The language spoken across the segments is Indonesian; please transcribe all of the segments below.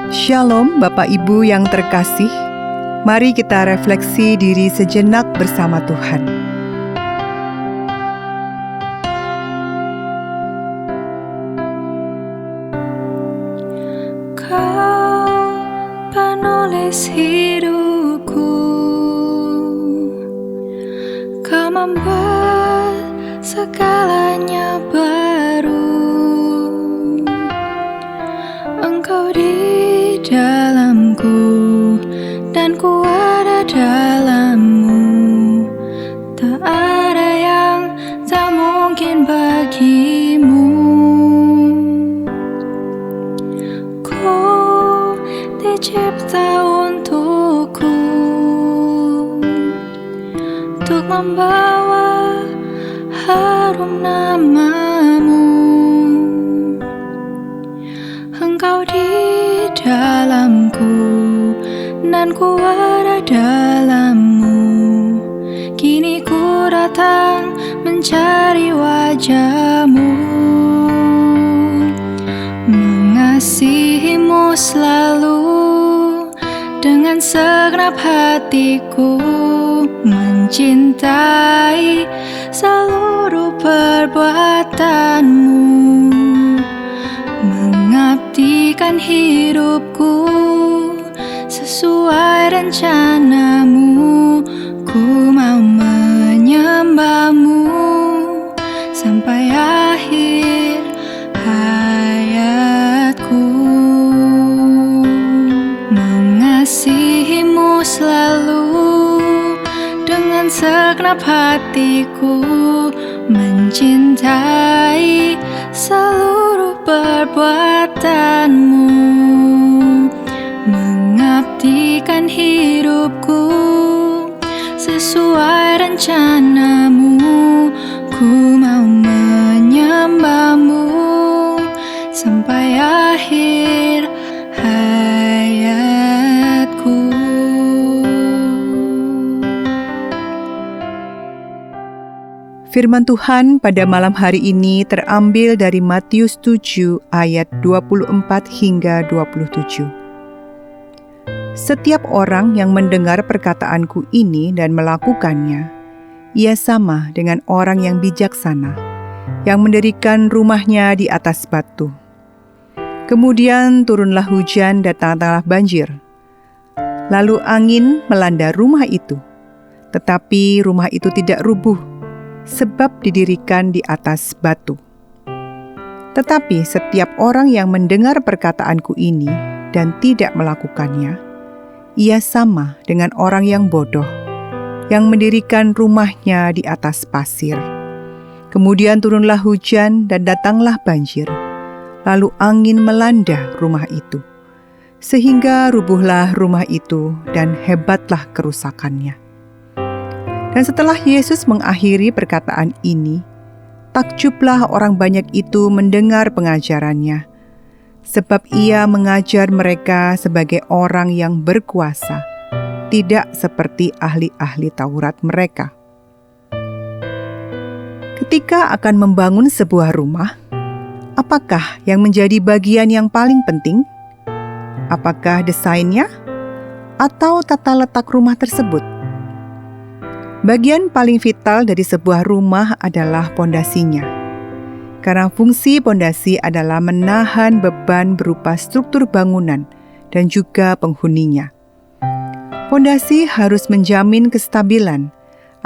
Shalom Bapak Ibu yang terkasih, mari kita refleksi diri sejenak bersama Tuhan. Kau penulis hidupku, Kau membuat segalanya baru. Engkau di dalamku dan ku ada dalammu. Tak ada yang tak mungkin bagimu. Ku dicipta untukku, untuk membawa harum namamu. Engkau di dalamku dan ku ada dalammu. Kini ku datang mencari wajahmu, mengasihimu selalu dengan segenap hatiku, mencintai seluruh perbuatanmu, mengabdikan hidupku sesuai rencanamu. Ku mau menyembahmu sampai akhir hayatku, mengasihimu selalu dengan segenap hatiku, mencintai seluruh perbuatanmu, mengabdikan hidupku sesuai rencanamu. Ku mau menyembahmu sampai akhir hayatku. Firman Tuhan pada malam hari ini terambil dari Matius 7 ayat 24 hingga 27. Setiap orang yang mendengar perkataanku ini dan melakukannya, ia sama dengan orang yang bijaksana, yang mendirikan rumahnya di atas batu. Kemudian turunlah hujan dan datanglah banjir. Lalu angin melanda rumah itu, tetapi rumah itu tidak rubuh, sebab didirikan di atas batu. Tetapi setiap orang yang mendengar perkataanku ini dan tidak melakukannya, ia sama dengan orang yang bodoh, yang mendirikan rumahnya di atas pasir. Kemudian turunlah hujan dan datanglah banjir, lalu angin melanda rumah itu, sehingga rubuhlah rumah itu dan hebatlah kerusakannya. Dan setelah Yesus mengakhiri perkataan ini, takjublah orang banyak itu mendengar pengajarannya, sebab ia mengajar mereka sebagai orang yang berkuasa, tidak seperti ahli-ahli Taurat mereka. Ketika akan membangun sebuah rumah, apakah yang menjadi bagian yang paling penting? Apakah desainnya atau tata letak rumah tersebut? Bagian paling vital dari sebuah rumah adalah pondasinya. Karena fungsi pondasi adalah menahan beban berupa struktur bangunan dan juga penghuninya. Pondasi harus menjamin kestabilan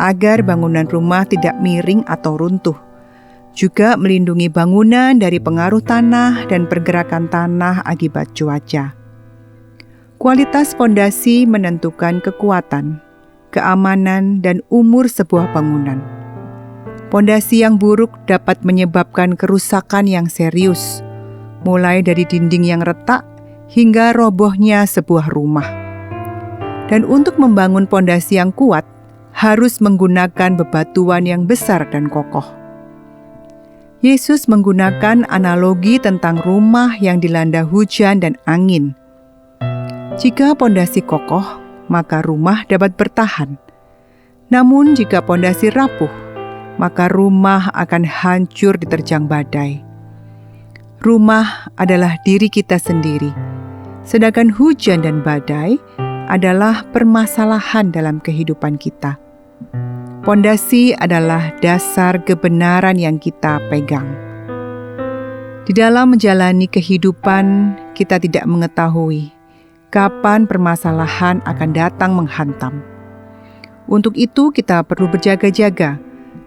agar bangunan rumah tidak miring atau runtuh. Juga melindungi bangunan dari pengaruh tanah dan pergerakan tanah akibat cuaca. Kualitas pondasi menentukan kekuatan, keamanan, dan umur sebuah bangunan. Pondasi yang buruk dapat menyebabkan kerusakan yang serius, mulai dari dinding yang retak hingga robohnya sebuah rumah. Dan untuk membangun pondasi yang kuat, harus menggunakan bebatuan yang besar dan kokoh. Yesus menggunakan analogi tentang rumah yang dilanda hujan dan angin. Jika pondasi kokoh, maka rumah dapat bertahan. Namun jika pondasi rapuh, maka rumah akan hancur diterjang badai. Rumah adalah diri kita sendiri, Sedangkan hujan dan badai adalah permasalahan dalam kehidupan kita. Pondasi adalah dasar kebenaran yang kita pegang. Di dalam menjalani kehidupan, kita tidak mengetahui kapan permasalahan akan datang menghantam. Untuk itu, kita perlu berjaga-jaga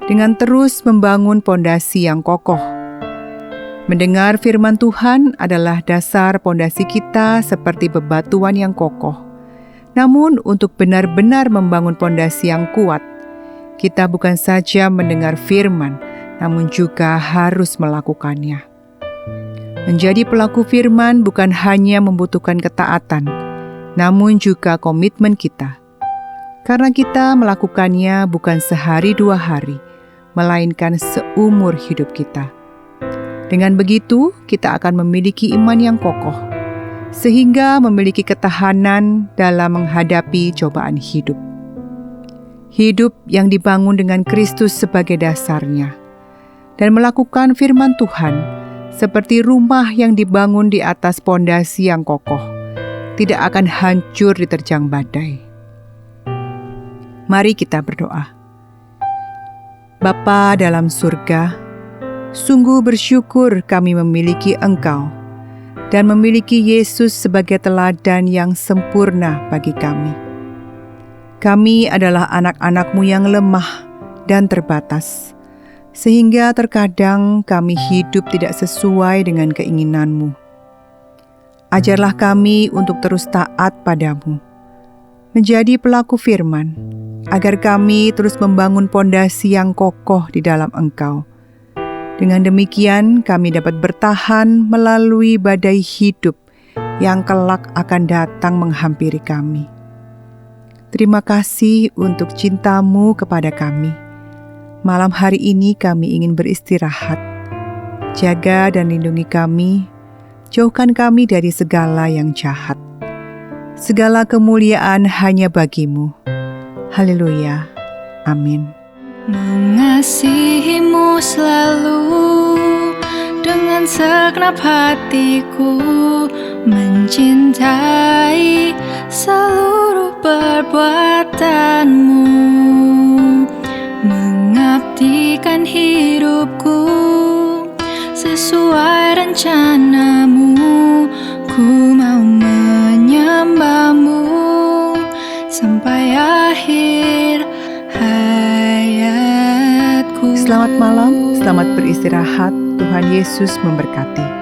dengan terus membangun pondasi yang kokoh. Mendengar firman Tuhan adalah dasar pondasi kita seperti bebatuan yang kokoh. Namun, untuk benar-benar membangun pondasi yang kuat, kita bukan saja mendengar firman, namun juga harus melakukannya. Menjadi pelaku firman bukan hanya membutuhkan ketaatan, namun juga komitmen kita. Karena kita melakukannya bukan sehari dua hari, melainkan seumur hidup kita. Dengan begitu, kita akan memiliki iman yang kokoh, sehingga memiliki ketahanan dalam menghadapi cobaan hidup. Hidup yang dibangun dengan Kristus sebagai dasarnya, dan melakukan firman Tuhan seperti rumah yang dibangun di atas pondasi yang kokoh, tidak akan hancur diterjang badai. Mari kita berdoa. Bapa dalam surga, sungguh bersyukur kami memiliki Engkau dan memiliki Yesus sebagai teladan yang sempurna bagi kami. Kami adalah anak-anak-Mu yang lemah dan terbatas, sehingga terkadang kami hidup tidak sesuai dengan keinginan-Mu. Ajarlah kami untuk terus taat padamu, menjadi pelaku firman, agar kami terus membangun pondasi yang kokoh di dalam Engkau. Dengan demikian, kami dapat bertahan melalui badai hidup yang kelak akan datang menghampiri kami. Terima kasih untuk cinta-Mu kepada kami. Malam hari ini kami ingin beristirahat. Jaga dan lindungi kami, jauhkan kami dari segala yang jahat. Segala kemuliaan hanya bagi-Mu. Haleluya. Amin. Mengasihi-Mu selalu dengan segenap hatiku, mencintai seluruh perbuatan-Mu, mengabdikan hidupku sesuai rencana-Mu. Ku mau menyembah-Mu sampai akhir hayatku. Selamat malam, selamat beristirahat. Tuhan Yesus memberkati.